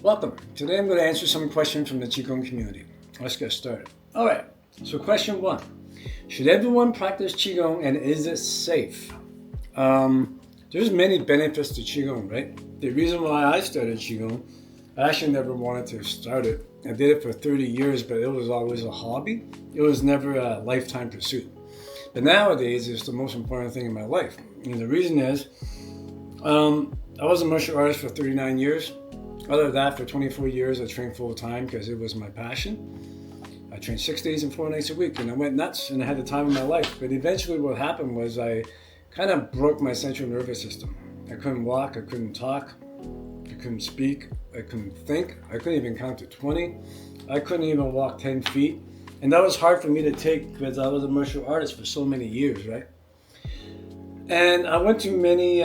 Welcome. Today I'm going to answer some questions from the Qigong community. Let's get started. Alright, so question 1. Should everyone practice Qigong and is it safe? There's many benefits to Qigong, right? The reason why I started Qigong, I actually never wanted to start it. I did it for 30 years, but it was always a hobby. It was never a lifetime pursuit. But nowadays, it's the most important thing in my life. And the reason is, I was a martial artist for 39 years. Other than that, for 24 years, I trained full time because it was my passion. I trained 6 days and 4 nights a week, and I went nuts, and I had the time of my life. But eventually what happened was I kind of broke my central nervous system. I couldn't walk, I couldn't talk, I couldn't speak, I couldn't think, I couldn't even count to 20. I couldn't even walk 10 feet. And that was hard for me to take because I was a martial artist for so many years, right? And I went to many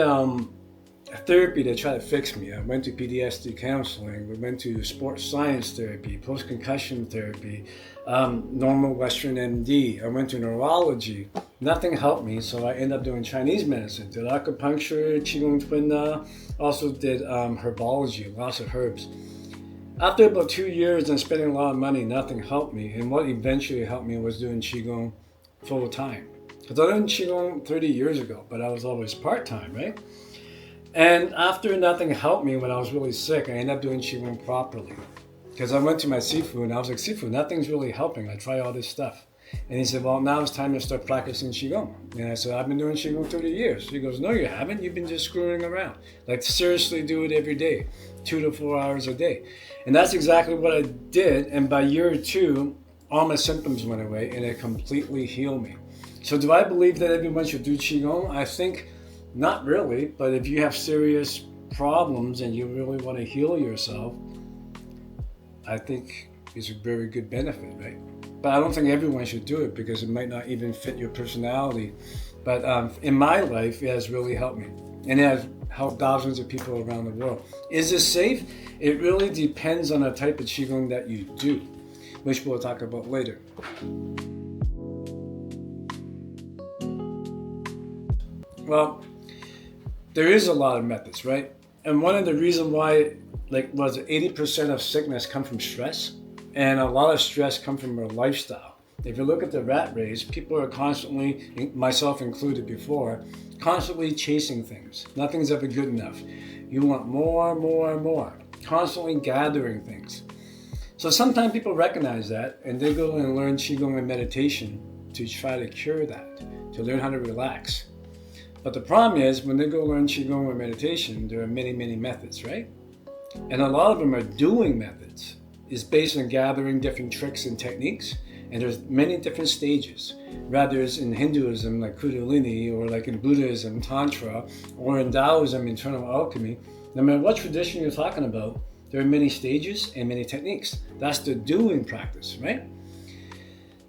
therapy to try to fix me. I went to PTSD counseling, we went to sports science therapy, post-concussion therapy, normal Western MD. I went to neurology. Nothing helped me, so I ended up doing Chinese medicine, did acupuncture, Qigong Twin Na, also did herbology, lots of herbs. After about 2 years and spending a lot of money, nothing helped me, and what eventually helped me was doing Qigong full time. Because I did Qigong 30 years ago, but I was always part-time, right? And after nothing helped me when I was really sick, I ended up doing Qigong properly. Because I went to my Sifu and I was like, Sifu, nothing's really helping. I try all this stuff. And he said, well, now it's time to start practicing Qigong. And I said, I've been doing Qigong 30 years. He goes, no, you haven't. You've been just screwing around. Like, seriously do it every day, 2 to 4 hours a day. And that's exactly what I did. And by year 2, all my symptoms went away and it completely healed me. So do I believe that everyone should do Qigong? I think not really, but if you have serious problems and you really want to heal yourself, I think it's a very good benefit, right? But I don't think everyone should do it because it might not even fit your personality. But in my life, it has really helped me. And it has helped thousands of people around the world. Is it safe? It really depends on the type of Qigong that you do, which we'll talk about later. Well, there is a lot of methods, right? And one of the reasons why, 80% of sickness come from stress, and a lot of stress come from our lifestyle. If you look at the rat race, people are constantly, myself included before, constantly chasing things. Nothing's ever good enough. You want more, more, and more. Constantly gathering things. So sometimes people recognize that, and they go and learn Qigong and meditation to try to cure that, to learn how to relax. But the problem is, when they go learn Qigong or meditation, there are many, many methods, right? And a lot of them are doing methods. It's based on gathering different tricks and techniques, and there's many different stages. Rather, it's in Hinduism, like Kundalini, or like in Buddhism, Tantra, or in Taoism, internal alchemy. No matter what tradition you're talking about, there are many stages and many techniques. That's the doing practice, right?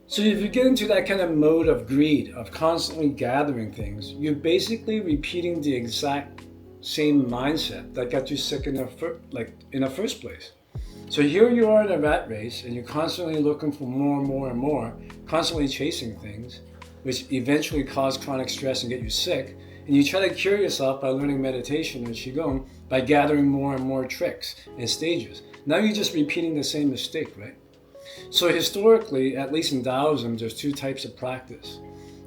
So if you get into that kind of mode of greed, of constantly gathering things, you're basically repeating the exact same mindset that got you sick in the first place. So here you are in a rat race, and you're constantly looking for more and more and more, constantly chasing things, which eventually cause chronic stress and get you sick. And you try to cure yourself by learning meditation and Qigong by gathering more and more tricks and stages. Now you're just repeating the same mistake, right? So historically, at least in Taoism, there's 2 types of practice.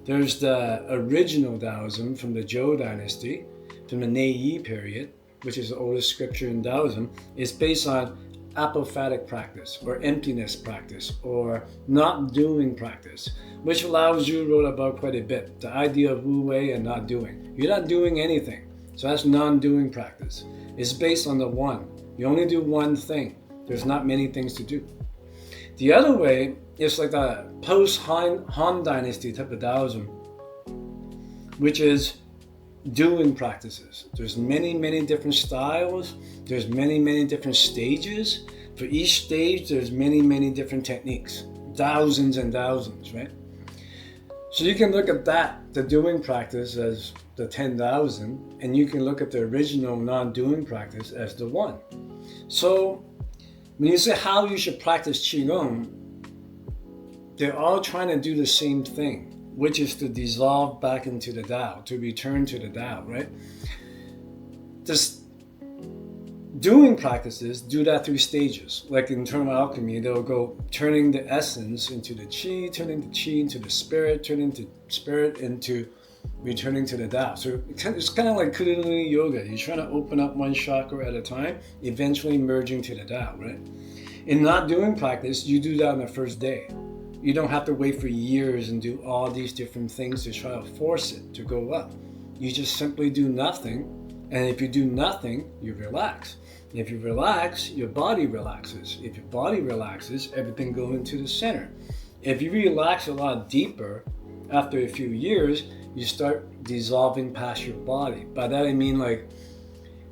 There's the original Taoism from the Zhou dynasty, from the Neiyi period, which is the oldest scripture in Taoism. It's based on apophatic practice, or emptiness practice, or not doing practice, which Lao Tzu wrote about quite a bit, the idea of wu wei and not doing. You're not doing anything, so that's non-doing practice. It's based on the one. You only do one thing. There's not many things to do. The other way is like the post-Han Dynasty type of Taoism, which is doing practices. There's many, many different styles. There's many, many different stages. For each stage, there's many, many different techniques. Thousands and thousands, right? So you can look at that, the doing practice, as the 10,000, and you can look at the original non-doing practice as the one. So when you say how you should practice Qigong, they're all trying to do the same thing, which is to dissolve back into the Tao, to return to the Tao, right? Doing practices do that through stages. Like in internal alchemy, they'll go turning the essence into the qi, turning the qi into the spirit, turning the spirit into returning to the Tao. So it's kind of like Kundalini yoga. You're trying to open up one chakra at a time, eventually merging to the Tao, right? In not doing practice, you do that on the first day. You don't have to wait for years and do all these different things to try to force it to go up. You just simply do nothing. And if you do nothing, you relax. If you relax, your body relaxes. If your body relaxes, everything goes into the center. If you relax a lot deeper, after a few years, you start dissolving past your body. By that I mean like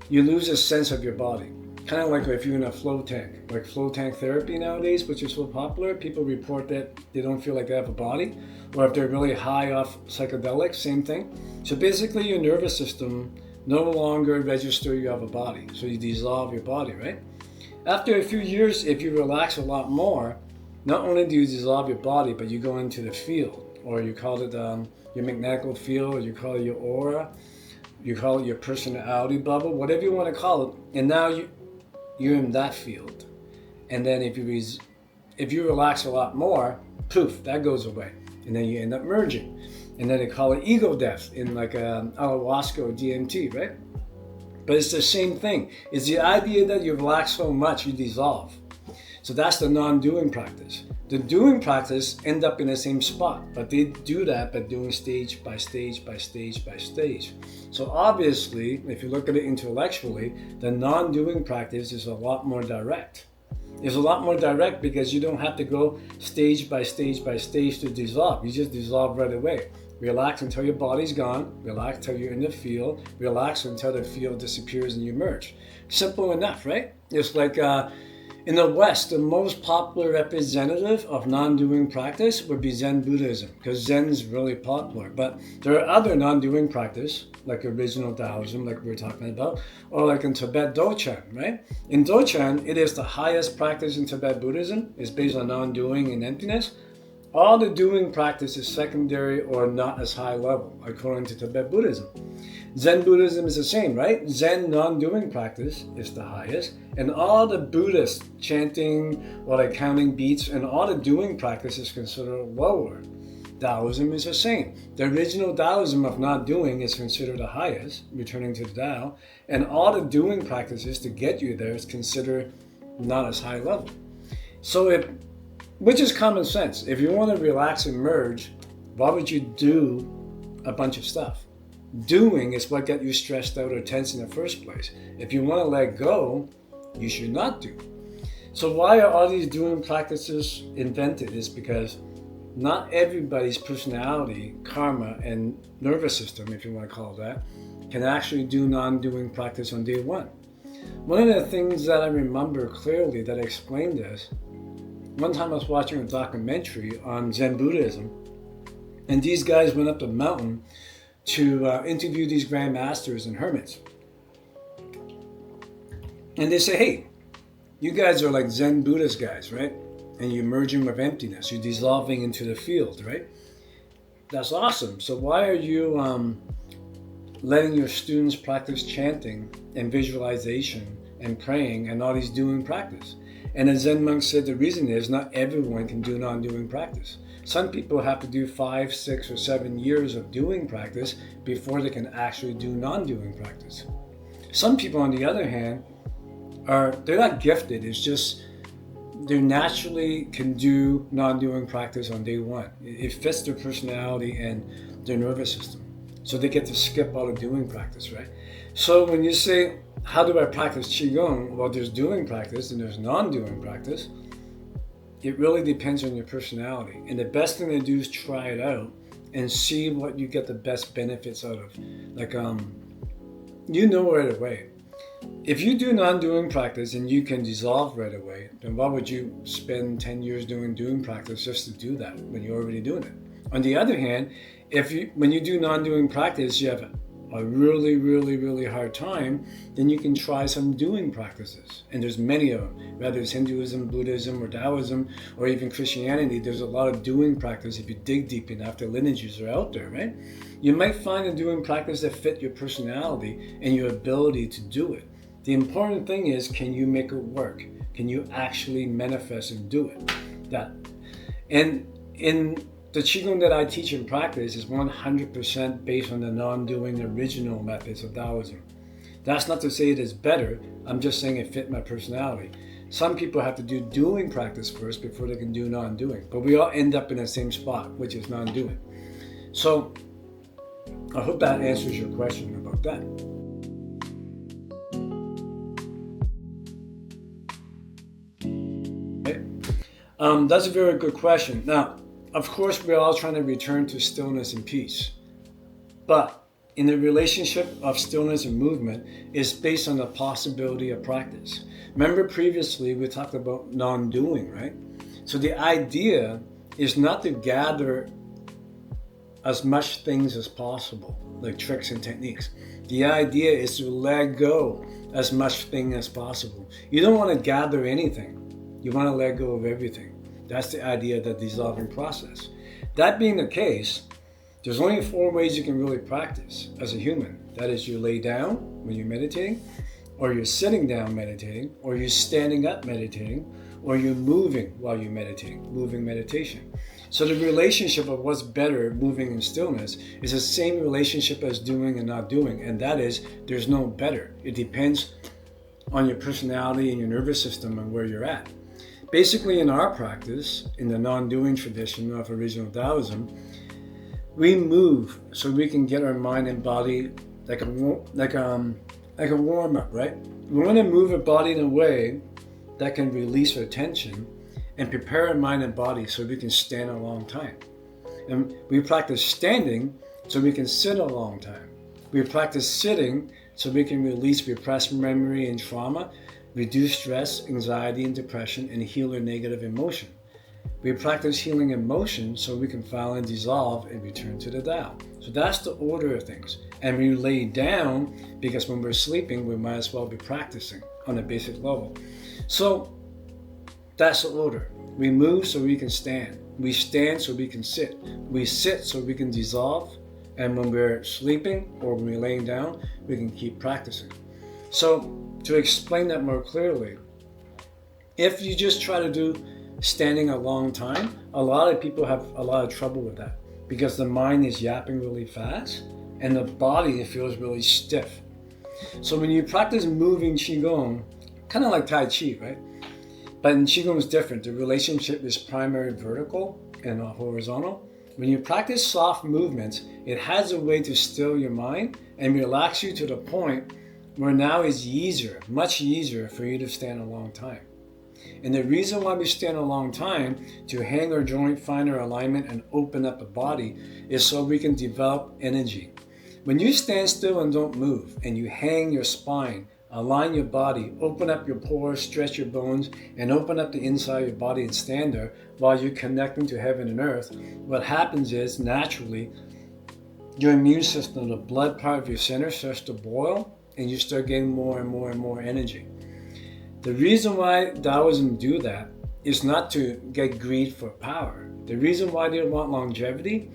you lose a sense of your body. Kind of like if you're in a flow tank, like flow tank therapy nowadays, which is so popular, people report that they don't feel like they have a body, or if they're really high off psychedelics, same thing. So basically your nervous system no longer register you have a body, so you dissolve your body, right? After a few years, if you relax a lot more, not only do you dissolve your body, but you go into the field, or you call it your magnetical field, or you call it your aura, you call it your personality bubble, whatever you want to call it, and now you're in that field. And then if you relax a lot more, poof, that goes away. And then you end up merging. And then they call it ego death in like ayahuasca or DMT, right? But it's the same thing. It's the idea that you relax so much, you dissolve. So that's the non-doing practice. The doing practice end up in the same spot, but they do that by doing stage by stage by stage by stage. So obviously, if you look at it intellectually, the non-doing practice is a lot more direct. It's a lot more direct because you don't have to go stage by stage by stage to dissolve. You just dissolve right away. Relax until your body's gone. Relax until you're in the field. Relax until the field disappears and you merge. Simple enough, right? It's like in the West, the most popular representative of non-doing practice would be Zen Buddhism, because Zen is really popular. But there are other non-doing practice, like original Taoism, like we were talking about, or like in Tibet Dochan, right? In Dochan, it is the highest practice in Tibet Buddhism. It's based on non-doing and emptiness. All the doing practice is secondary or not as high level, according to Tibet Buddhism. Zen Buddhism is the same, right? Zen non-doing practice is the highest, and all the Buddhist chanting or like counting beats and all the doing practice is considered lower. Taoism is the same. The original Taoism of not doing is considered the highest, returning to the Tao, and all the doing practices to get you there is considered not as high level. So which is common sense. If you want to relax and merge, why would you do a bunch of stuff? Doing is what got you stressed out or tense in the first place. If you want to let go, you should not do. So why are all these doing practices invented? Is because not everybody's personality, karma, and nervous system, if you want to call it that, can actually do non-doing practice on day one. One of the things that I remember clearly that explained this, one time I was watching a documentary on Zen Buddhism, and these guys went up the mountain to interview these grand masters and hermits. And they say, hey, you guys are like Zen Buddhist guys, right? And you're merging with emptiness. You're dissolving into the field, right? That's awesome. So why are you letting your students practice chanting and visualization and praying and all these doing practice? And the Zen monk said the reason is not everyone can do non-doing practice. Some people have to do 5, 6, or 7 years of doing practice before they can actually do non-doing practice. Some people, on the other hand, they're not gifted. It's just they naturally can do non-doing practice on day one. It fits their personality and their nervous system. So they get to skip all the doing practice, right? So when you say, how do I practice Qi Gong? Well, there's doing practice and there's non-doing practice. It really depends on your personality. And the best thing to do is try it out and see what you get the best benefits out of. Like, you know right away. If you do non-doing practice and you can dissolve right away, then why would you spend 10 years doing practice just to do that when you're already doing it? On the other hand, when you do non-doing practice, you have a really, really, really hard time, then you can try some doing practices. And there's many of them, whether it's Hinduism, Buddhism, or Taoism, or even Christianity. There's a lot of doing practice if you dig deep enough. The lineages are out there, right? You might find a doing practice that fit your personality and your ability to do it. The important thing is, can you make it work? Can you actually manifest and do it? And in the Qigong that I teach and practice is 100% based on the non-doing original methods of Taoism. That's not to say it is better, I'm just saying it fit my personality. Some people have to do doing practice first before they can do non-doing, but we all end up in the same spot, which is non-doing. So I hope that answers your question about that. Okay. That's a very good question. Now, of course, we're all trying to return to stillness and peace, but in the relationship of stillness and movement is based on the possibility of practice. Remember previously we talked about non-doing, right? So the idea is not to gather as much things as possible, like tricks and techniques. The idea is to let go as much thing as possible. You don't want to gather anything. You want to let go of everything. That's the idea of the dissolving process. That being the case, there's only 4 ways you can really practice as a human. That is, you lay down when you're meditating, or you're sitting down meditating, or you're standing up meditating, or you're moving while you're meditating, moving meditation. So the relationship of what's better, moving and stillness, is the same relationship as doing and not doing, and that is, there's no better. It depends on your personality and your nervous system and where you're at. Basically, in our practice, in the non-doing tradition of original Taoism, we move so we can get our mind and body like a warm-up, right? We want to move our body in a way that can release our tension and prepare our mind and body so we can stand a long time. And we practice standing so we can sit a long time. We practice sitting so we can release repressed memory and trauma, reduce stress, anxiety, and depression, and heal our negative emotion. We practice healing emotion so we can finally dissolve and return to the Tao. So that's the order of things. And we lay down because when we're sleeping, we might as well be practicing on a basic level. So that's the order. We move so we can stand. We stand so we can sit. We sit so we can dissolve. And when we're sleeping or when we're laying down, we can keep practicing. So to explain that more clearly, if you just try to do standing a long time, a lot of people have a lot of trouble with that because the mind is yapping really fast and the body feels really stiff. So when you practice moving Qigong, kind of like Tai Chi, right? But in Qigong it's different. The relationship is primary vertical and horizontal. When you practice soft movements, it has a way to still your mind and relax you to the point where now it's easier, much easier for you to stand a long time. And the reason why we stand a long time, to hang our joint, find our alignment, and open up the body, is so we can develop energy. When you stand still and don't move, and you hang your spine, align your body, open up your pores, stretch your bones, and open up the inside of your body and stand there while you're connecting to heaven and earth, what happens is, naturally, your immune system, the blood part of your center, starts to boil, and you start getting more and more and more energy. The reason why Taoism do that is not to get greed for power. The reason why they want longevity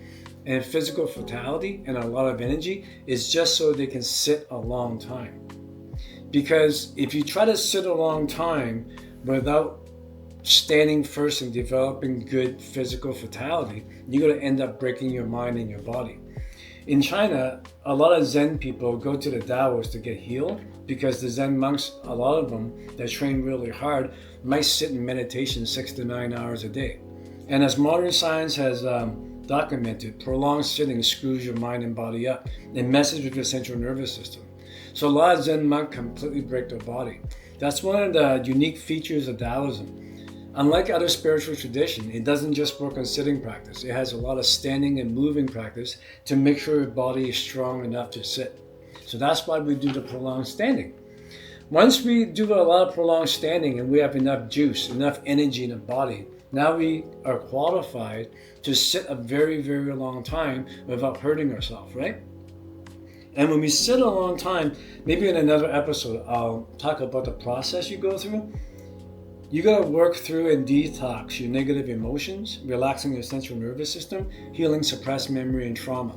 and physical vitality and a lot of energy is just so they can sit a long time. Because if you try to sit a long time without standing first and developing good physical vitality, you're going to end up breaking your mind and your body. In China, a lot of Zen people go to the Taoists to get healed because the Zen monks, a lot of them that train really hard, might sit in meditation 6 to 9 hours a day. And as modern science has documented, prolonged sitting screws your mind and body up and messes with your central nervous system. So a lot of Zen monks completely break their body. That's one of the unique features of Taoism. Unlike other spiritual traditions, it doesn't just work on sitting practice. It has a lot of standing and moving practice to make sure your body is strong enough to sit. So that's why we do the prolonged standing. Once we do a lot of prolonged standing and we have enough juice, enough energy in the body, now we are qualified to sit a very, very long time without hurting ourselves, right? And when we sit a long time, maybe in another episode, I'll talk about the process you go through. You gotta work through and detox your negative emotions, relaxing your central nervous system, healing suppressed memory and trauma.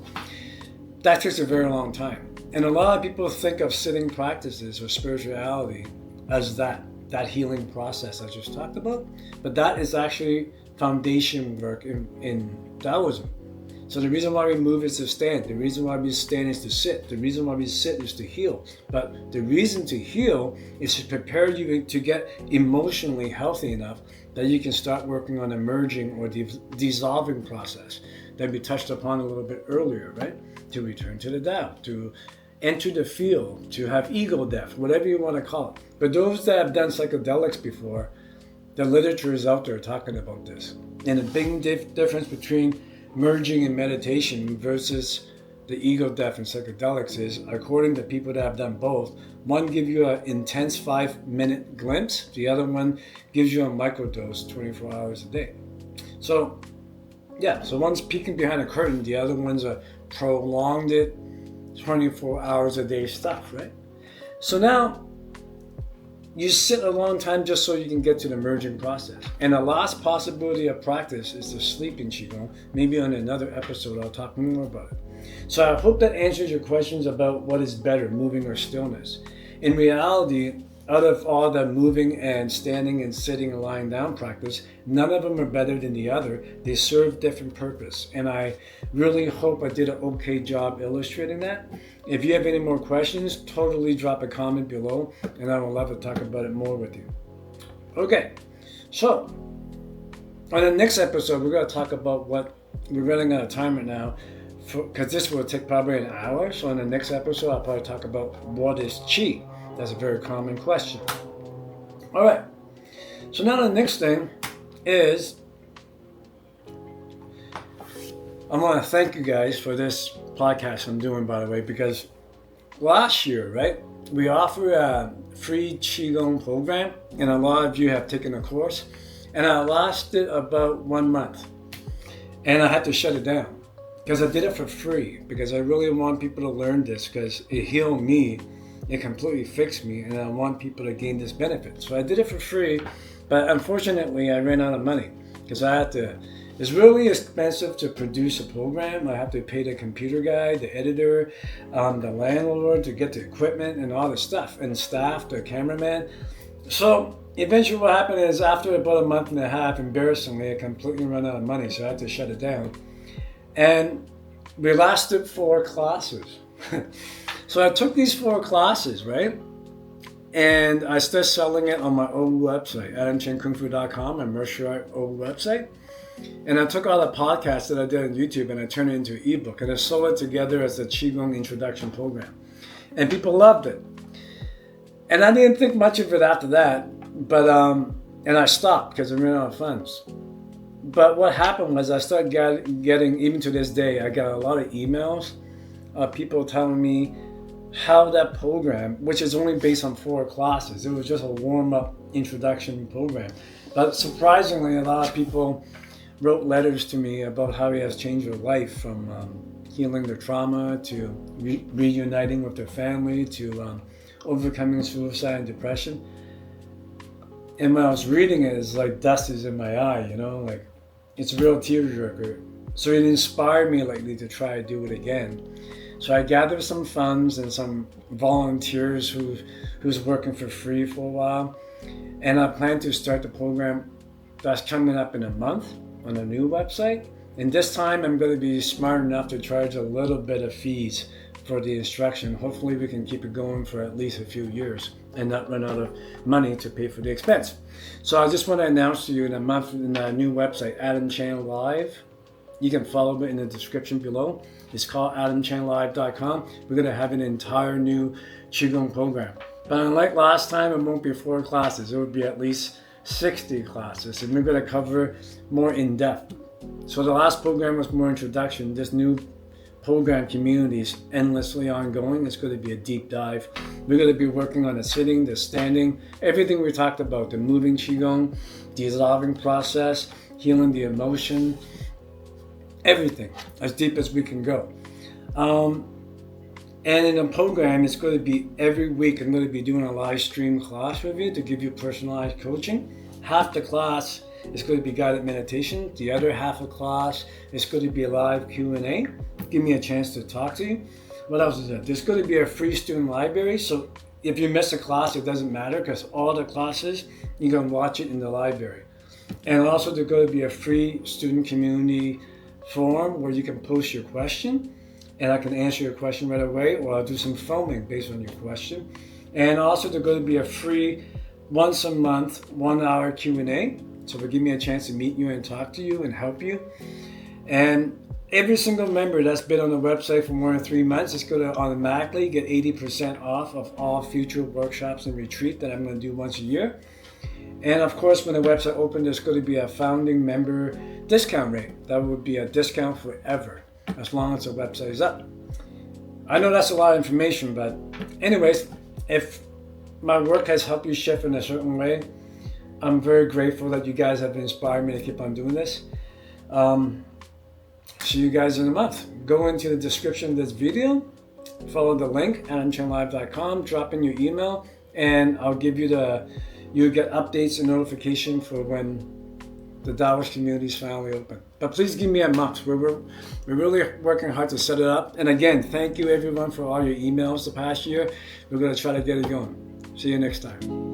That takes a very long time. And a lot of people think of sitting practices or spirituality as that healing process I just talked about, but that is actually foundation work in Taoism. So the reason why we move is to stand. The reason why we stand is to sit. The reason why we sit is to heal. But the reason to heal is to prepare you to get emotionally healthy enough that you can start working on a merging or dissolving process that we touched upon a little bit earlier, right? To return to the Tao, to enter the field, to have ego death, whatever you want to call it. But those that have done psychedelics before, the literature is out there talking about this. And the big difference between merging and meditation versus the ego death and psychedelics is, according to people that have done both, one gives you an intense 5-minute glimpse, the other one gives you a microdose 24 hours a day. So one's peeking behind a curtain, the other one's a prolonged it 24 hours a day stuff, right? So now you sit a long time just so you can get to the merging process. And the last possibility of practice is to sleep in Qigong. Maybe on another episode I'll talk more about it. So I hope that answers your questions about what is better, moving or stillness. In reality, out of all the moving and standing and sitting and lying down practice, none of them are better than the other. They serve different purpose. And I really hope I did an okay job illustrating that. If you have any more questions, totally drop a comment below and I would love to talk about it more with you. Okay, so on the next episode, we're going to talk about what we're running out of time right now, because this will take probably an hour. So on the next episode, I'll probably talk about what is Qi. That's a very common question. All right. So now the next thing is, I want to thank you guys for this podcast I'm doing, by the way, because last year, right, we offer a free Qigong program, and a lot of you have taken the course, and I lasted about 1 month, and I had to shut it down because I did it for free, because I really want people to learn this, because it healed me. It completely fixed me, and I want people to gain this benefit. So I did it for free, but unfortunately I ran out of money because I had to. It's really expensive to produce a program. I have to pay the computer guy, the editor, the landlord to get the equipment and all the stuff, and staff, the cameraman. So eventually what happened is, after about a month and a half, embarrassingly, I completely ran out of money, so I had to shut it down. And we lasted 4 classes. So I took these 4 classes, right? And I started selling it on my old website, adamchankungfu.com, my merch old website. And I took all the podcasts that I did on YouTube and I turned it into an ebook, and I sold it together as a Qigong introduction program. And people loved it. And I didn't think much of it after that, but and I stopped because I ran out of funds. But what happened was I started getting, even to this day, I got a lot of emails of people telling me how that program, which is only based on 4 classes, it was just a warm-up introduction program. But surprisingly, a lot of people wrote letters to me about how it has changed their life, from healing their trauma to reuniting with their family to overcoming suicide and depression. And when I was reading it, it's like dust is in my eye, you know, like it's a real tearjerker. So it inspired me lately to try to do it again. So I gathered some funds and some volunteers who's working for free for a while. And I plan to start the program that's coming up in a month on a new website. And this time I'm going to be smart enough to charge a little bit of fees for the instruction. Hopefully we can keep it going for at least a few years and not run out of money to pay for the expense. So I just want to announce to you in a month, in a new website, AdamChan Live. You can follow me in the description below. It's called adamchanlive.com. We're going to have an entire new Qigong program. But unlike last time, it won't be 4 classes. It will be at least 60 classes. And we're going to cover more in depth. So the last program was more introduction. This new program community is endlessly ongoing. It's going to be a deep dive. We're going to be working on the sitting, the standing, everything we talked about, the moving Qigong, dissolving process, healing the emotion, everything, as deep as we can go. And in the program, it's going to be every week, I'm going to be doing a live stream class with you to give you personalized coaching. Half the class is going to be guided meditation. The other half of class is going to be a live Q&A. Give me a chance to talk to you. What else is there? There's going to be a free student library. So if you miss a class, it doesn't matter because all the classes, you can watch it in the library. And also there's going to be a free student community forum where you can post your question and I can answer your question right away, or I'll do some filming based on your question. And also there's going to be a free once a month 1 hour Q&A. So it'll give me a chance to meet you and talk to you and help you. And every single member that's been on the website for more than 3 months is going to automatically get 80% off of all future workshops and retreat that I'm going to do once a year. And of course, when the website opens, there's going to be a founding member discount rate. That would be a discount forever, as long as the website is up. I know that's a lot of information, but anyways, if my work has helped you shift in a certain way, I'm very grateful that you guys have inspired me to keep on doing this. See you guys in a month. Go into the description of this video, follow the link, adamchanlive.com, drop in your email, and I'll give you you'll get updates and notification for when the Taoist community is finally open. But please give me a month. We're really working hard to set it up. And again, thank you everyone for all your emails the past year. We're going to try to get it going. See you next time.